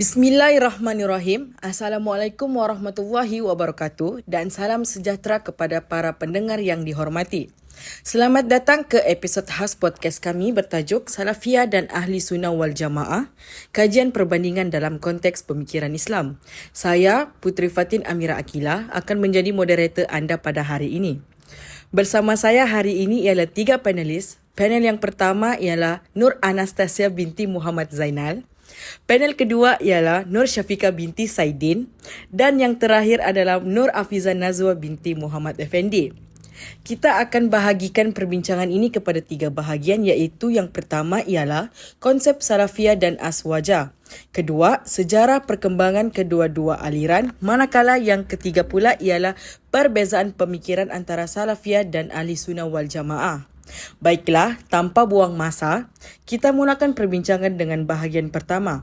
Bismillahirrahmanirrahim. Assalamualaikum warahmatullahi wabarakatuh dan salam sejahtera kepada para pendengar yang dihormati. Selamat datang ke episod khas podcast kami bertajuk Salafiyah dan Ahli Sunnah wal Jamaah, kajian perbandingan dalam konteks pemikiran Islam. Saya, Putri Fatin Amira Akila, akan menjadi moderator anda pada hari ini. Bersama saya hari ini ialah 3 panelis. Panel yang pertama ialah Nur Anastasia binti Muhammad Zainal. Panel kedua ialah Nur Syafiqah binti Saidin dan yang terakhir adalah Nur Afizah Nazwa binti Muhammad Effendi. Kita akan bahagikan perbincangan ini kepada 3 bahagian, iaitu yang pertama ialah konsep Salafiyah dan Aswaja. Kedua, sejarah perkembangan kedua-dua aliran, manakala yang ketiga pula ialah perbezaan pemikiran antara Salafiyah dan Ahli Sunnah wal Jamaah. Baiklah, tanpa buang masa, kita mulakan perbincangan dengan bahagian pertama.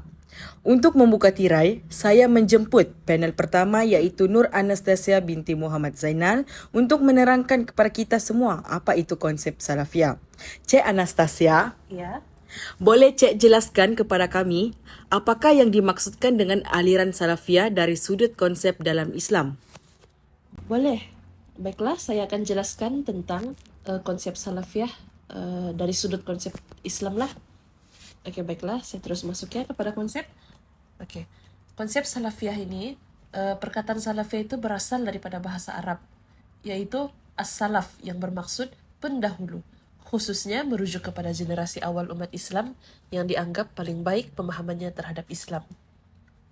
Untuk membuka tirai, saya menjemput panel pertama iaitu Nur Anastasia binti Muhammad Zainal untuk menerangkan kepada kita semua apa itu konsep Salafiyah. Cik Anastasia, Ya, boleh Cik jelaskan kepada kami apakah yang dimaksudkan dengan aliran Salafiyah dari sudut konsep dalam Islam? boleh. Baiklah, saya akan jelaskan tentang konsep salafiyah dari sudut konsep Islam lah. Oke, baiklah, saya terus masuk ya kepada konsep. Oke, konsep salafiyah ini, perkataan salafiyah itu berasal daripada bahasa Arab, yaitu as-salaf yang bermaksud pendahulu, khususnya merujuk kepada generasi awal umat Islam yang dianggap paling baik pemahamannya terhadap Islam.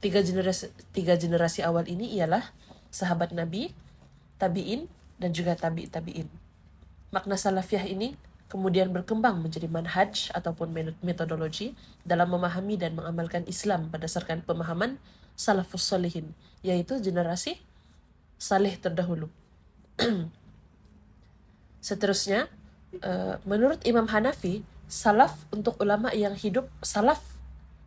Tiga generasi awal ini ialah sahabat Nabi, tabi'in, dan juga tabi'in. Makna salafiyah ini kemudian berkembang menjadi manhaj ataupun metodologi dalam memahami dan mengamalkan Islam berdasarkan pemahaman salafus salihin, yaitu generasi saleh terdahulu. Seterusnya, menurut Imam Hanafi, salaf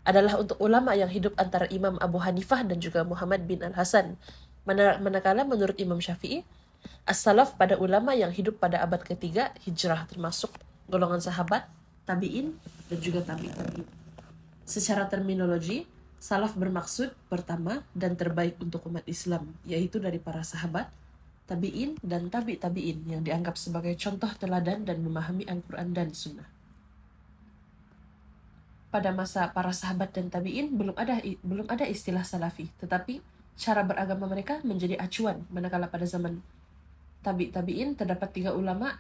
adalah untuk ulama yang hidup antara Imam Abu Hanifah dan juga Muhammad bin Al-Hasan. Manakala menurut Imam Syafi'i, as-salaf pada ulama yang hidup pada abad ketiga Hijrah, termasuk golongan sahabat, tabi'in, dan juga tabi'in. Secara terminologi, salaf bermaksud pertama dan terbaik untuk umat Islam, yaitu dari para sahabat, tabi'in, dan tabi'in yang dianggap sebagai contoh teladan dan memahami Al-Quran dan Sunnah. Pada masa para sahabat dan tabi'in belum ada istilah salafi, tetapi cara beragama mereka menjadi acuan, manakala pada zaman tabi'in terdapat 3 ulama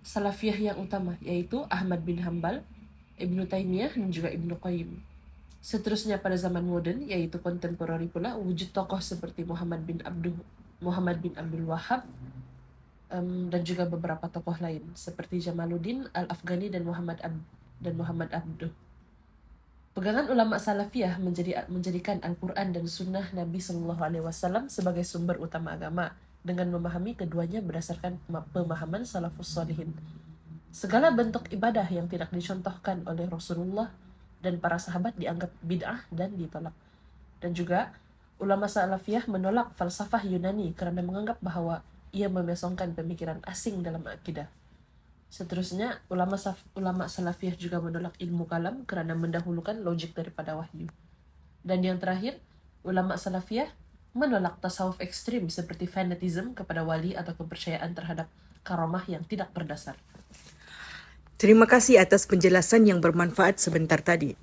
salafiyah yang utama, yaitu Ahmad bin Hanbal, Ibnu Taimiyah, dan juga Ibnu Qayyim. Seterusnya pada zaman modern, yaitu kontemporari pula, wujud tokoh seperti Muhammad bin Abdul Wahhab, dan juga beberapa tokoh lain seperti Jamaluddin Al-Afghani dan Muhammad Abduh. Pegangan ulama salafiyah menjadikan Al-Quran dan Sunnah Nabi SAW sebagai sumber utama agama, dengan memahami keduanya berdasarkan pemahaman salafus salihin. Segala bentuk ibadah yang tidak dicontohkan oleh Rasulullah dan para sahabat dianggap bid'ah dan ditolak. Dan juga ulama salafiyah menolak falsafah Yunani karena menganggap bahwa ia memesongkan pemikiran asing dalam akidah. Seterusnya, ulama salafiyah juga menolak ilmu kalam kerana mendahulukan logik daripada wahyu. Dan yang terakhir, ulama salafiyah menolak tasawuf ekstrim seperti fanatism kepada wali atau kepercayaan terhadap karamah yang tidak berdasar. Terima kasih atas penjelasan yang bermanfaat sebentar tadi.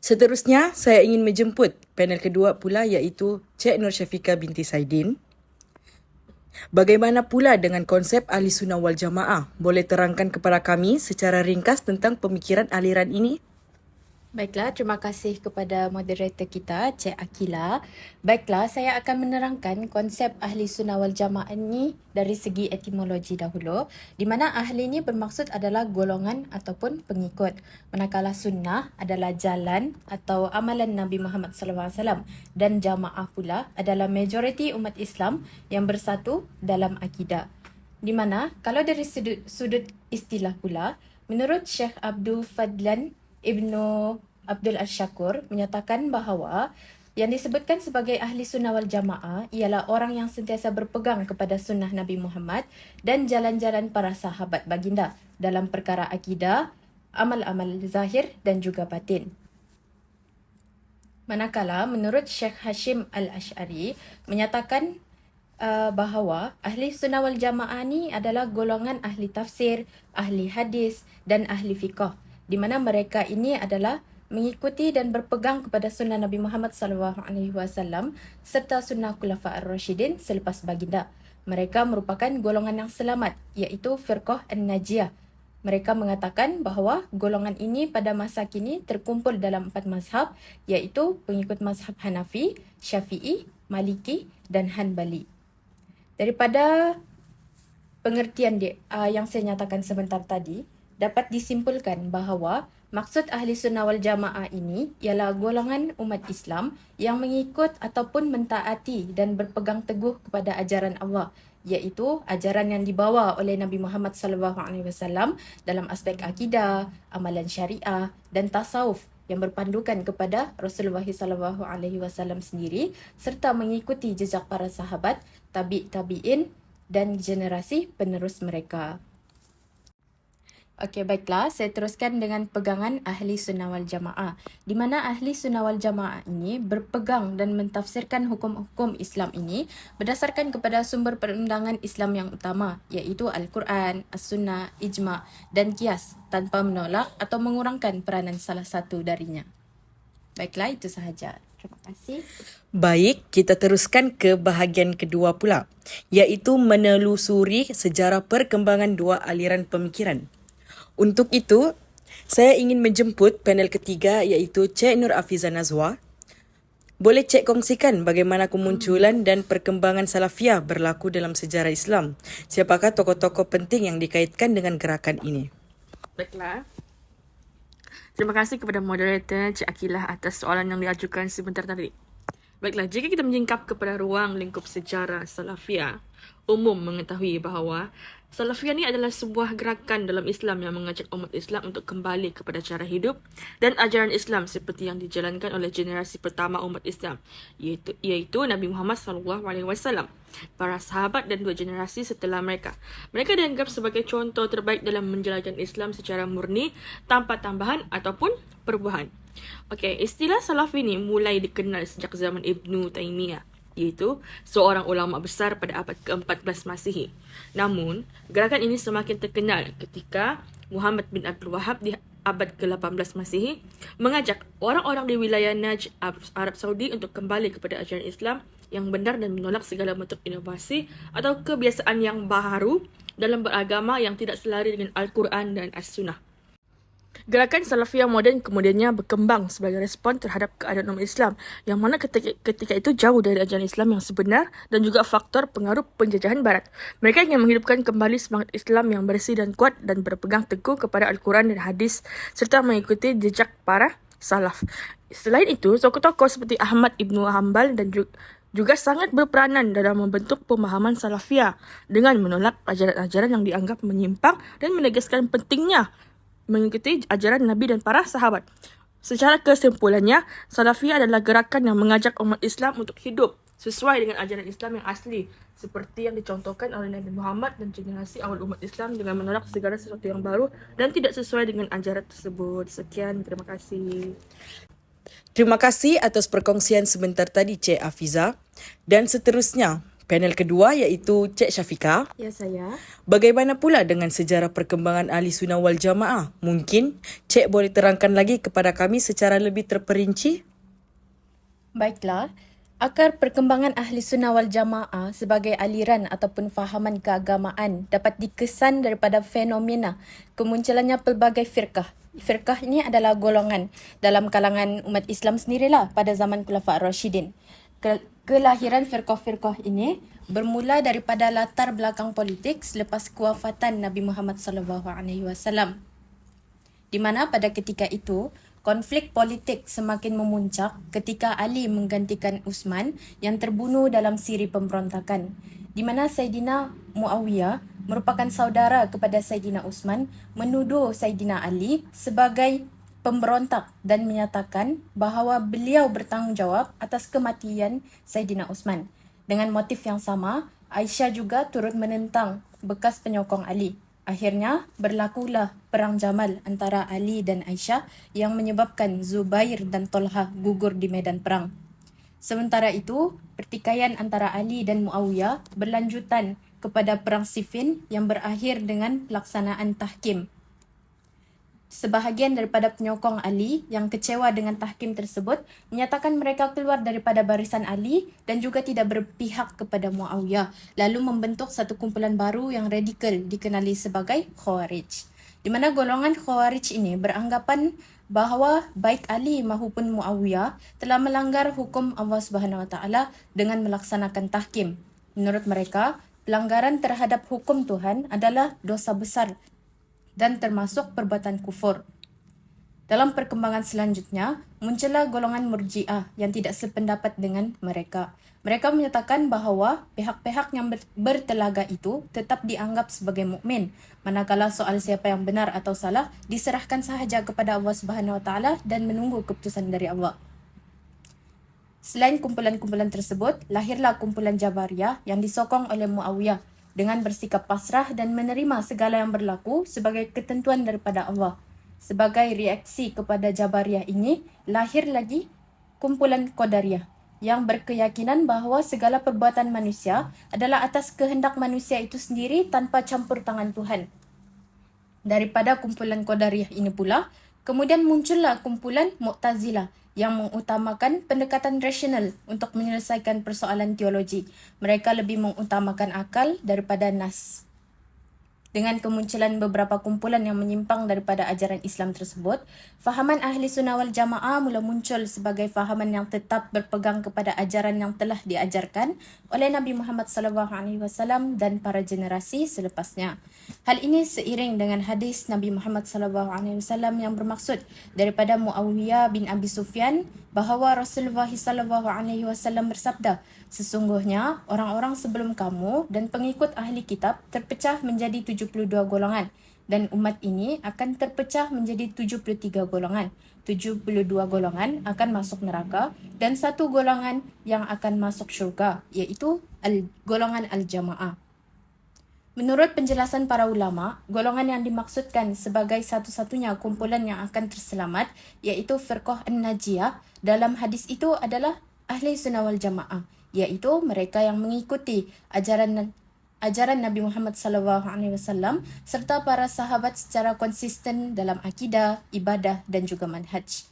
Seterusnya, saya ingin menjemput panel kedua pula iaitu Cik Nur Syafiqah binti Saidin. Bagaimana pula dengan konsep Ahli Sunnah wal Jamaah? Boleh terangkan kepada kami secara ringkas tentang pemikiran aliran ini? Baiklah, terima kasih kepada moderator kita, Cik Akila. Baiklah, saya akan menerangkan konsep Ahli Sunnah wal Jamaah ini dari segi etimologi dahulu, di mana ahli ini bermaksud adalah golongan ataupun pengikut. Manakala sunnah adalah jalan atau amalan Nabi Muhammad SAW, dan jamaah pula adalah majoriti umat Islam yang bersatu dalam akidah. Di mana kalau dari sudut istilah pula, menurut Syekh Abdul Fadlan Ibnu Abdul Ash-Shakur menyatakan bahawa yang disebutkan sebagai Ahli Sunnah wal Jamaah ialah orang yang sentiasa berpegang kepada sunnah Nabi Muhammad dan jalan-jalan para sahabat baginda dalam perkara akidah, amal-amal zahir dan juga batin. Manakala menurut Syekh Hashim Al-Ash'ari menyatakan bahawa ahli sunnah wal jamaah ni adalah golongan ahli tafsir, ahli hadis dan ahli fiqh, di mana mereka ini adalah mengikuti dan berpegang kepada sunnah Nabi Muhammad SAW serta sunnah Khulafa ar-Rasyidin selepas baginda. Mereka merupakan golongan yang selamat, iaitu Firqah An-Najiyah. Mereka mengatakan bahawa golongan ini pada masa kini terkumpul dalam 4 mazhab, iaitu pengikut mazhab Hanafi, Syafi'i, Maliki dan Hanbali. Daripada pengertian yang saya nyatakan sebentar tadi, dapat disimpulkan bahawa maksud ahli sunnah wal jamaah ini ialah golongan umat Islam yang mengikut ataupun mentaati dan berpegang teguh kepada ajaran Allah, iaitu ajaran yang dibawa oleh Nabi Muhammad SAW dalam aspek akidah, amalan syariah dan tasawuf yang berpandukan kepada Rasulullah SAW sendiri serta mengikuti jejak para sahabat, tabi'in dan generasi penerus mereka. Okey, baiklah, saya teruskan dengan pegangan ahli sunnah wal jamaah, di mana ahli sunnah wal jamaah ini berpegang dan mentafsirkan hukum-hukum Islam ini berdasarkan kepada sumber perundangan Islam yang utama, iaitu Al-Quran, As-Sunnah, Ijma' dan Qiyas, tanpa menolak atau mengurangkan peranan salah satu darinya. Baiklah, itu sahaja. Terima kasih. Baik, kita teruskan ke bahagian kedua pula, iaitu menelusuri sejarah perkembangan dua aliran pemikiran. Untuk itu, saya ingin menjemput panel ketiga iaitu Cik Nur Afizah Nazwa. Boleh Cik kongsikan bagaimana kemunculan dan perkembangan Salafiyah berlaku dalam sejarah Islam? Siapakah tokoh-tokoh penting yang dikaitkan dengan gerakan ini? Baiklah. Terima kasih kepada moderator Cik Akilah atas soalan yang diajukan sebentar tadi. Baiklah, jika kita menyingkap kepada ruang lingkup sejarah Salafiyah, umum mengetahui bahawa Salafiyah ni adalah sebuah gerakan dalam Islam yang mengajak umat Islam untuk kembali kepada cara hidup dan ajaran Islam seperti yang dijalankan oleh generasi pertama umat Islam, iaitu Nabi Muhammad SAW, para sahabat dan 2 generasi setelah mereka. Mereka dianggap sebagai contoh terbaik dalam menjalankan Islam secara murni, tanpa tambahan ataupun perubahan. Okey, istilah Salafi ni mulai dikenal sejak zaman Ibnu Taymiyah, iaitu seorang ulama besar pada abad ke-14 Masihi. Namun, gerakan ini semakin terkenal ketika Muhammad bin Abdul Wahab di abad ke-18 Masihi mengajak orang-orang di wilayah Najd, Arab Saudi untuk kembali kepada ajaran Islam yang benar dan menolak segala bentuk inovasi atau kebiasaan yang baharu dalam beragama yang tidak selari dengan Al-Quran dan As-Sunnah. Gerakan Salafiyah moden kemudiannya berkembang sebagai respon terhadap keadaan umat Islam yang mana ketika itu jauh dari ajaran Islam yang sebenar dan juga faktor pengaruh penjajahan Barat. Mereka ingin menghidupkan kembali semangat Islam yang bersih dan kuat dan berpegang teguh kepada Al-Quran dan Hadis serta mengikuti jejak para salaf. Selain itu, tokoh-tokoh seperti Ahmad Ibnu Hanbal dan juga sangat berperanan dalam membentuk pemahaman Salafiyah dengan menolak ajaran-ajaran yang dianggap menyimpang dan menegaskan pentingnya mengikuti ajaran Nabi dan para sahabat. Secara kesimpulannya, Salafiyah adalah gerakan yang mengajak umat Islam untuk hidup sesuai dengan ajaran Islam yang asli, seperti yang dicontohkan oleh Nabi Muhammad dan generasi awal umat Islam dengan menolak segala sesuatu yang baru dan tidak sesuai dengan ajaran tersebut. Sekian, terima kasih. Terima kasih atas perkongsian sebentar tadi Cik Afizah. Dan seterusnya, panel kedua iaitu Cik Syafiqah. Ya, saya. Bagaimana pula dengan sejarah perkembangan Ahli Sunnah wal Jamaah? Mungkin Cik boleh terangkan lagi kepada kami secara lebih terperinci? Baiklah, akar perkembangan Ahli Sunnah wal Jamaah sebagai aliran ataupun fahaman keagamaan dapat dikesan daripada fenomena kemunculannya pelbagai firqah. Firqah ini adalah golongan dalam kalangan umat Islam sendirilah pada zaman Khulafa ar-Rasyidin. Kelahiran firqah-firqah ini bermula daripada latar belakang politik selepas kewafatan Nabi Muhammad SAW, di mana pada ketika itu konflik politik semakin memuncak ketika Ali menggantikan Uthman yang terbunuh dalam siri pemberontakan, di mana Saidina Muawiyah merupakan saudara kepada Saidina Uthman menuduh Saidina Ali sebagai pemberontak dan menyatakan bahawa beliau bertanggungjawab atas kematian Saidina Uthman. Dengan motif yang sama, Aisyah juga turut menentang bekas penyokong Ali. Akhirnya, berlakulah Perang Jamal antara Ali dan Aisyah yang menyebabkan Zubair dan Tolha gugur di medan perang. Sementara itu, pertikaian antara Ali dan Muawiyah berlanjutan kepada Perang Siffin yang berakhir dengan pelaksanaan tahkim. Sebahagian daripada penyokong Ali yang kecewa dengan tahkim tersebut menyatakan mereka keluar daripada barisan Ali dan juga tidak berpihak kepada Muawiyah, lalu membentuk satu kumpulan baru yang radikal dikenali sebagai Khawarij. Di mana golongan Khawarij ini beranggapan bahawa baik Ali maupun Muawiyah telah melanggar hukum Allah Subhanahu Wa Taala dengan melaksanakan tahkim. Menurut mereka, pelanggaran terhadap hukum Tuhan adalah dosa besar dan termasuk perbuatan kufur. Dalam perkembangan selanjutnya, muncullah golongan Murji'ah yang tidak sependapat dengan mereka. Mereka menyatakan bahawa pihak-pihak yang bertelaga itu tetap dianggap sebagai mukmin, manakala soal siapa yang benar atau salah diserahkan sahaja kepada Allah Subhanahu Wa Taala dan menunggu keputusan dari Allah. Selain kumpulan-kumpulan tersebut, lahirlah kumpulan Jabariyah yang disokong oleh Muawiyah dengan bersikap pasrah dan menerima segala yang berlaku sebagai ketentuan daripada Allah. Sebagai reaksi kepada Jabariyah ini, lahir lagi kumpulan Qadariyah yang berkeyakinan bahawa segala perbuatan manusia adalah atas kehendak manusia itu sendiri tanpa campur tangan Tuhan. Daripada kumpulan Qadariyah ini pula, kemudian muncullah kumpulan Mu'tazilah yang mengutamakan pendekatan rasional untuk menyelesaikan persoalan teologi. Mereka lebih mengutamakan akal daripada nas. Dengan kemunculan beberapa kumpulan yang menyimpang daripada ajaran Islam tersebut, fahaman Ahli Sunnah wal Jamaah mula muncul sebagai fahaman yang tetap berpegang kepada ajaran yang telah diajarkan oleh Nabi Muhammad SAW dan para generasi selepasnya. Hal ini seiring dengan hadis Nabi Muhammad SAW yang bermaksud daripada Muawiyah bin Abi Sufyan bahawa Rasulullah SAW bersabda, sesungguhnya orang-orang sebelum kamu dan pengikut ahli kitab terpecah menjadi 72 golongan dan umat ini akan terpecah menjadi 73 golongan. 72 golongan akan masuk neraka dan satu golongan yang akan masuk syurga, iaitu golongan Al-Jamaah. Menurut penjelasan para ulama, golongan yang dimaksudkan sebagai satu-satunya kumpulan yang akan terselamat iaitu Firqah An-Najiyah dalam hadis itu adalah Ahli Sunnah wal Jamaah, iaitu mereka yang mengikuti ajaran Nabi Muhammad SAW serta para sahabat secara konsisten dalam akidah, ibadah dan juga manhaj.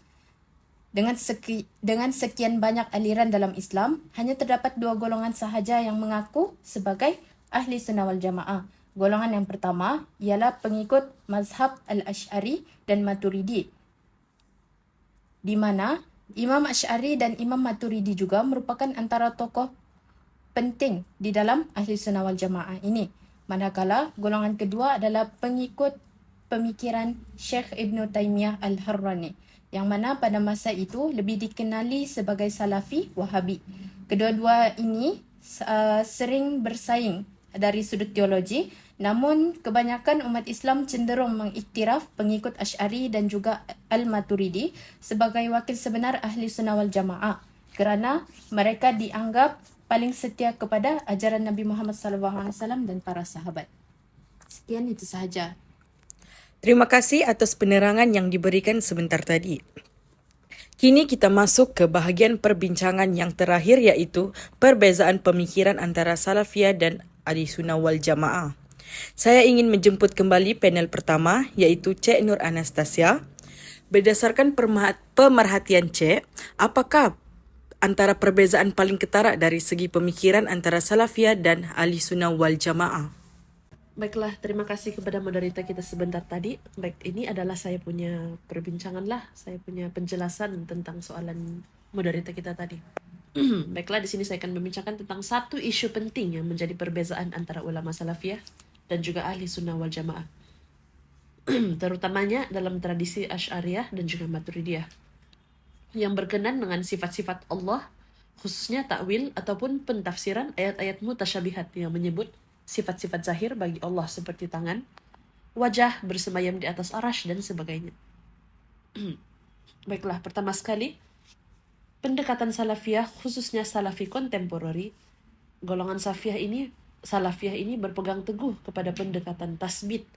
Dengan sekian banyak aliran dalam Islam, hanya terdapat dua golongan sahaja yang mengaku sebagai Ahli Sunnah wal Jamaah. Golongan yang pertama ialah pengikut mazhab Al-Ash'ari dan Maturidi, di mana Imam Ash'ari dan Imam Maturidi juga merupakan antara tokoh penting di dalam Ahli Sunnah wal Jamaah ini. Manakala golongan kedua adalah pengikut pemikiran Syekh Ibn Taymiyah Al-Harrani, yang mana pada masa itu lebih dikenali sebagai Salafi Wahabi. Kedua-dua ini sering bersaing dari sudut teologi, namun kebanyakan umat Islam cenderung mengiktiraf pengikut Ash'ari dan juga Al-Maturidi sebagai wakil sebenar Ahli Sunnah wal Jamaah kerana mereka dianggap paling setia kepada ajaran Nabi Muhammad SAW dan para sahabat. Sekian itu sahaja. Terima kasih atas penerangan yang diberikan sebentar tadi. Kini kita masuk ke bahagian perbincangan yang terakhir, iaitu perbezaan pemikiran antara Salafiyah dan Ahli Sunnah wal Jamaah. Saya ingin menjemput kembali panel pertama, iaitu Cik Nur Anastasia. Berdasarkan pemerhatian Cik, apakah antara perbezaan paling ketara dari segi pemikiran antara Salafiyah dan Ahli Sunnah wal Jamaah? Baiklah, terima kasih kepada moderator kita sebentar tadi. Baik, ini adalah saya punya perbincangan lah, saya punya penjelasan tentang soalan moderator kita tadi. Baiklah, di sini saya akan membincangkan tentang satu isu penting yang menjadi perbezaan antara ulama Salafiyah dan juga Ahli Sunnah wal Jamaah. Terutamanya dalam tradisi Asy'ariyah dan juga Maturidiyah, yang berkenan dengan sifat-sifat Allah, khususnya takwil ataupun pentafsiran ayat-ayat mutasyabihat yang menyebut sifat-sifat zahir bagi Allah seperti tangan, wajah, bersemayam di atas arash dan sebagainya. Baiklah, pertama sekali, pendekatan Salafiyah, khususnya Salafi kontemporari, golongan Salafiyah ini berpegang teguh kepada pendekatan tasbit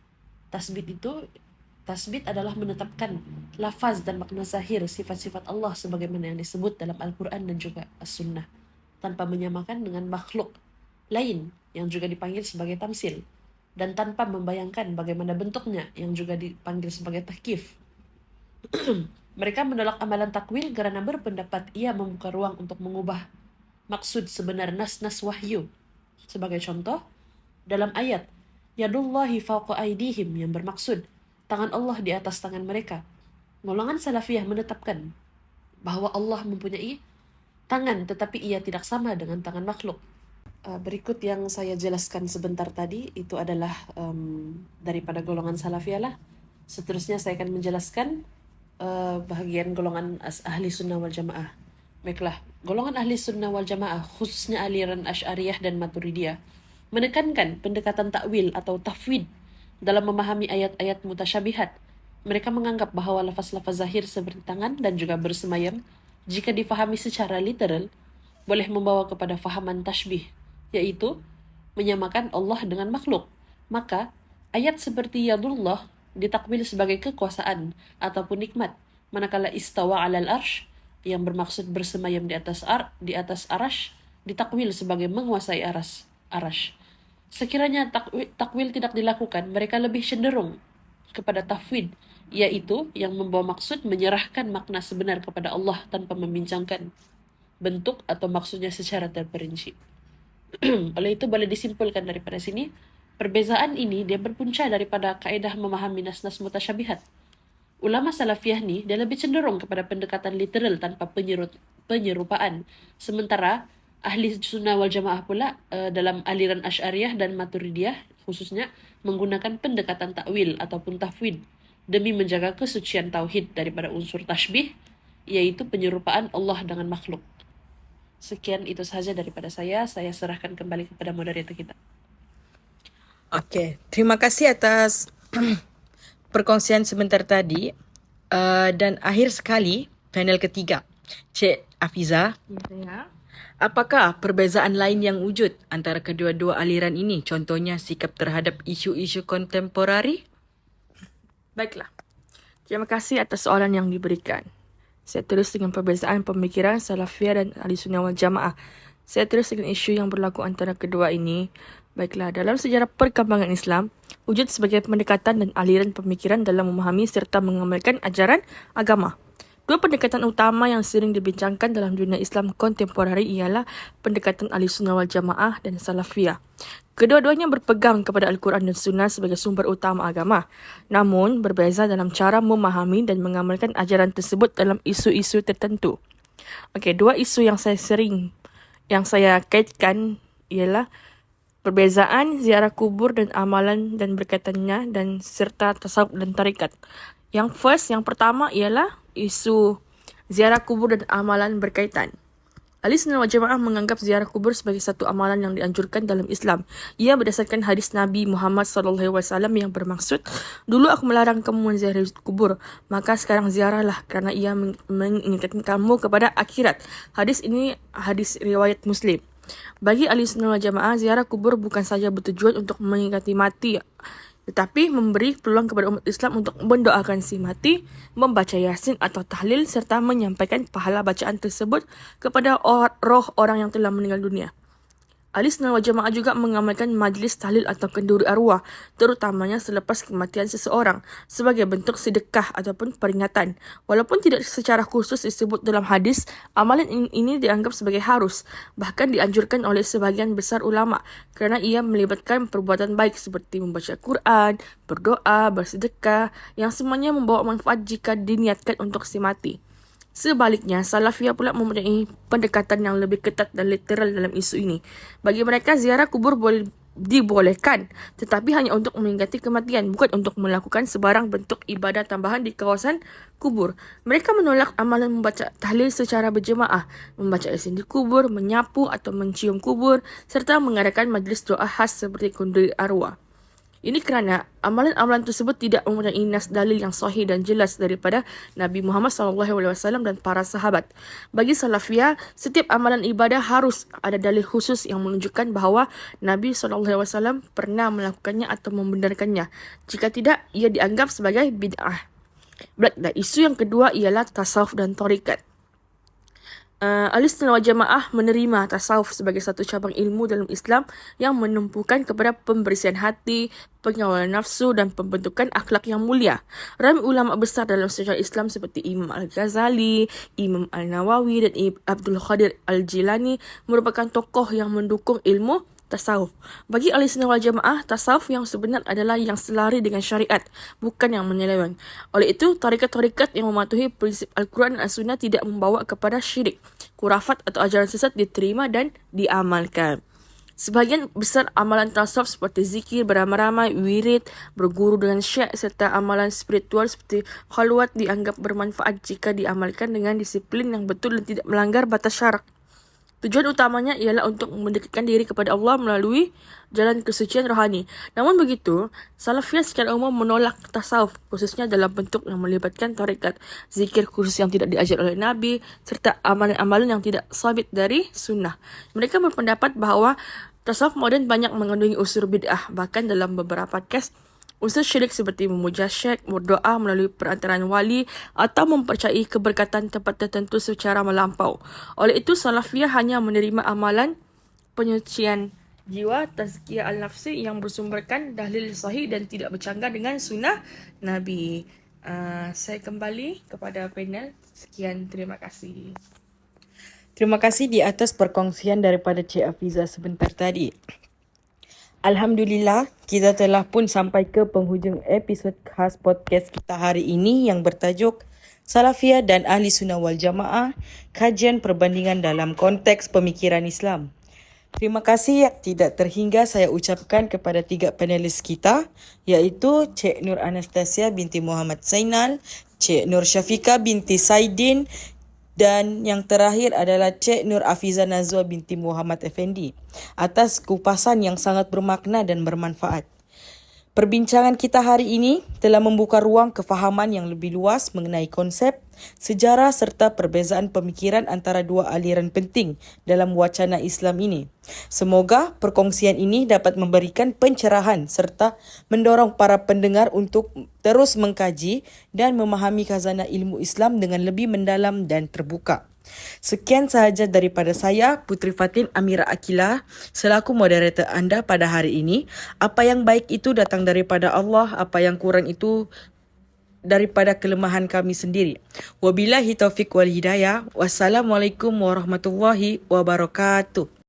Tasbit adalah menetapkan lafaz dan makna zahir sifat-sifat Allah sebagaimana yang disebut dalam Al-Quran dan juga As-Sunnah, tanpa menyamakan dengan makhluk lain yang juga dipanggil sebagai tamsil, dan tanpa membayangkan bagaimana bentuknya yang juga dipanggil sebagai tahkif. Mereka menolak amalan takwil karena berpendapat ia membuka ruang untuk mengubah maksud sebenar nas-nas wahyu. Sebagai contoh, dalam ayat Yadullahi fawqa aydihim yang bermaksud tangan Allah di atas tangan mereka, golongan salafiyah menetapkan bahwa Allah mempunyai tangan tetapi ia tidak sama dengan tangan makhluk. Berikut yang saya jelaskan sebentar tadi itu adalah daripada golongan salafiyah lah. Seterusnya saya akan menjelaskan bahagian golongan ahli sunnah wal jamaah. Baiklah, golongan ahli sunnah wal jamaah khususnya aliran Asy'ariyah dan Maturidiyah menekankan pendekatan takwil atau tafwid dalam memahami ayat-ayat mutasyabihat. Mereka menganggap bahwa lafaz-lafaz zahir seperti tangan dan juga bersemayam, jika difahami secara literal, boleh membawa kepada fahaman tashbih, yaitu menyamakan Allah dengan makhluk. Maka, ayat seperti Yadullah ditakwil sebagai kekuasaan ataupun nikmat, manakala istawa alal arsh, yang bermaksud bersemayam di atas arash, ditakwil sebagai menguasai arash. Sekiranya takwil tidak dilakukan, mereka lebih cenderung kepada tafwid, yaitu yang membawa maksud menyerahkan makna sebenar kepada Allah tanpa membincangkan bentuk atau maksudnya secara terperinci. Oleh itu boleh disimpulkan daripada sini, perbezaan ini dia berpunca daripada kaedah memahami nas-nas mutasyabihat. Ulama salafiyah ni dia lebih cenderung kepada pendekatan literal tanpa penyerupaan, sementara ahli sunnah wal jamaah pula dalam aliran Asy'ariyah dan Maturidiyah khususnya menggunakan pendekatan takwil ataupun tafwid demi menjaga kesucian tauhid daripada unsur tashbih, yaitu penyerupaan Allah dengan makhluk. Sekian itu sahaja daripada saya serahkan kembali kepada moderator kita. Okey, terima kasih atas perkongsian sebentar tadi. Dan akhir sekali, panel ketiga, Cik Afiza. Ya. Apakah perbezaan lain yang wujud antara kedua-dua aliran ini? Contohnya sikap terhadap isu-isu kontemporari? Baiklah. Terima kasih atas soalan yang diberikan. Saya terus dengan perbezaan pemikiran Salafiyah dan Ahli Sunnah wal Jamaah. Saya terus dengan isu yang berlaku antara kedua ini. Baiklah, dalam sejarah perkembangan Islam, wujud sebagai pendekatan dan aliran pemikiran dalam memahami serta mengamalkan ajaran agama. Dua pendekatan utama yang sering dibincangkan dalam dunia Islam kontemporari ialah pendekatan Ahli Sunnah wal Jamaah dan Salafiyah. Kedua-duanya berpegang kepada Al-Quran dan Sunnah sebagai sumber utama agama, namun berbeza dalam cara memahami dan mengamalkan ajaran tersebut dalam isu-isu tertentu. Okey, dua isu yang saya kaitkan ialah perbezaan ziarah kubur dan amalan dan berkaitannya dan serta tasawuf dan tarikat. Yang pertama ialah isu ziarah kubur dan amalan berkaitan. Ahli Sunnah wal Jamaah menganggap ziarah kubur sebagai satu amalan yang dianjurkan dalam Islam. Ia berdasarkan hadis Nabi Muhammad SAW yang bermaksud, "Dulu aku melarang kamu menziarahi kubur, maka sekarang ziarahlah kerana ia mengingatkan kamu kepada akhirat." Hadis ini hadis riwayat Muslim. Bagi Ahli Sunnah wal Jamaah, ziarah kubur bukan saja bertujuan untuk mengingati mati, tetapi memberi peluang kepada umat Islam untuk mendoakan si mati, membaca Yasin atau tahlil serta menyampaikan pahala bacaan tersebut kepada roh orang yang telah meninggal dunia. Ahli Sunnah wal Jamaah juga mengamalkan majlis tahlil atau kenduri arwah, terutamanya selepas kematian seseorang, sebagai bentuk sedekah ataupun peringatan. Walaupun tidak secara khusus disebut dalam hadis, amalan ini dianggap sebagai harus, bahkan dianjurkan oleh sebahagian besar ulama kerana ia melibatkan perbuatan baik seperti membaca Quran, berdoa, bersedekah, yang semuanya membawa manfaat jika diniatkan untuk si mati. Sebaliknya, Salafiyah pula mempunyai pendekatan yang lebih ketat dan literal dalam isu ini. Bagi mereka, ziarah kubur boleh dibolehkan, tetapi hanya untuk mengingati kematian, bukan untuk melakukan sebarang bentuk ibadah tambahan di kawasan kubur. Mereka menolak amalan membaca tahlil secara berjemaah, membaca Yasin di kubur, menyapu atau mencium kubur, serta mengadakan majlis doa khas seperti kenduri arwah. Ini kerana amalan-amalan tersebut tidak mempunyai nas dalil yang sahih dan jelas daripada Nabi Muhammad SAW dan para sahabat. Bagi Salafiyah, setiap amalan ibadah harus ada dalil khusus yang menunjukkan bahawa Nabi SAW pernah melakukannya atau membenarkannya. Jika tidak, ia dianggap sebagai bid'ah. Baiklah, isu yang kedua ialah tasawuf dan tarikat. Ahli Sunnah wal Jamaah menerima tasawuf sebagai satu cabang ilmu dalam Islam yang menumpukan kepada pembersihan hati, pengawalan nafsu dan pembentukan akhlak yang mulia. Ramai ulama besar dalam sejarah Islam seperti Imam Al-Ghazali, Imam Al-Nawawi dan Abdul Qadir Al-Jilani merupakan tokoh yang mendukung ilmu tasawuf. Bagi Ahli Sunnah wal Jamaah, tasawuf yang sebenar adalah yang selari dengan syariat, bukan yang menyeleweng. Oleh itu, tarikat-tarikat yang mematuhi prinsip Al-Quran dan As-Sunnah tidak membawa kepada syirik, kurafat atau ajaran sesat diterima dan diamalkan. Sebahagian besar amalan tasawuf seperti zikir, beramai-ramai, wirid, berguru dengan syekh serta amalan spiritual seperti khalwat dianggap bermanfaat jika diamalkan dengan disiplin yang betul dan tidak melanggar batas syarak. Tujuan utamanya ialah untuk mendekatkan diri kepada Allah melalui jalan kesucian rohani. Namun begitu, Salafiyah secara umum menolak tasawuf, khususnya dalam bentuk yang melibatkan tarikat, zikir khusus yang tidak diajar oleh Nabi, serta amalan-amalan yang tidak sabit dari sunnah. Mereka berpendapat bahawa tasawuf moden banyak mengandungi unsur bid'ah, bahkan dalam beberapa kes unsur syirik seperti memuja syekh, berdoa melalui perantaraan wali atau mempercayai keberkatan tempat tertentu secara melampau. Oleh itu, Salafiyah hanya menerima amalan penyucian jiwa, tazkiyah al-nafsi yang bersumberkan dalil sahih dan tidak bercanggah dengan sunnah Nabi. Saya kembali kepada panel. Sekian, terima kasih. Terima kasih di atas perkongsian daripada Cik Afiza sebentar tadi. Alhamdulillah, kita telah pun sampai ke penghujung episod khas podcast kita hari ini yang bertajuk Salafiyah dan Ahli Sunnah wal Jamaah, kajian perbandingan dalam konteks pemikiran Islam. Terima kasih yang tidak terhingga saya ucapkan kepada 3 panelis kita, iaitu Cik Nur Anastasia binti Muhammad Zainal, Cik Nur Syafiqah binti Saidin, dan yang terakhir adalah Cik Nur Afiza Nazwa binti Muhammad Effendi atas kupasan yang sangat bermakna dan bermanfaat. Perbincangan kita hari ini telah membuka ruang kefahaman yang lebih luas mengenai konsep, sejarah serta perbezaan pemikiran antara dua aliran penting dalam wacana Islam ini. Semoga perkongsian ini dapat memberikan pencerahan serta mendorong para pendengar untuk terus mengkaji dan memahami khazanah ilmu Islam dengan lebih mendalam dan terbuka. Sekian sahaja daripada saya, Putri Fatin Amira Akilah, selaku moderator anda pada hari ini. Apa yang baik itu datang daripada Allah, apa yang kurang itu daripada kelemahan kami sendiri. Wabillahi taufiq wal hidayah. Wassalamualaikum warahmatullahi wabarakatuh.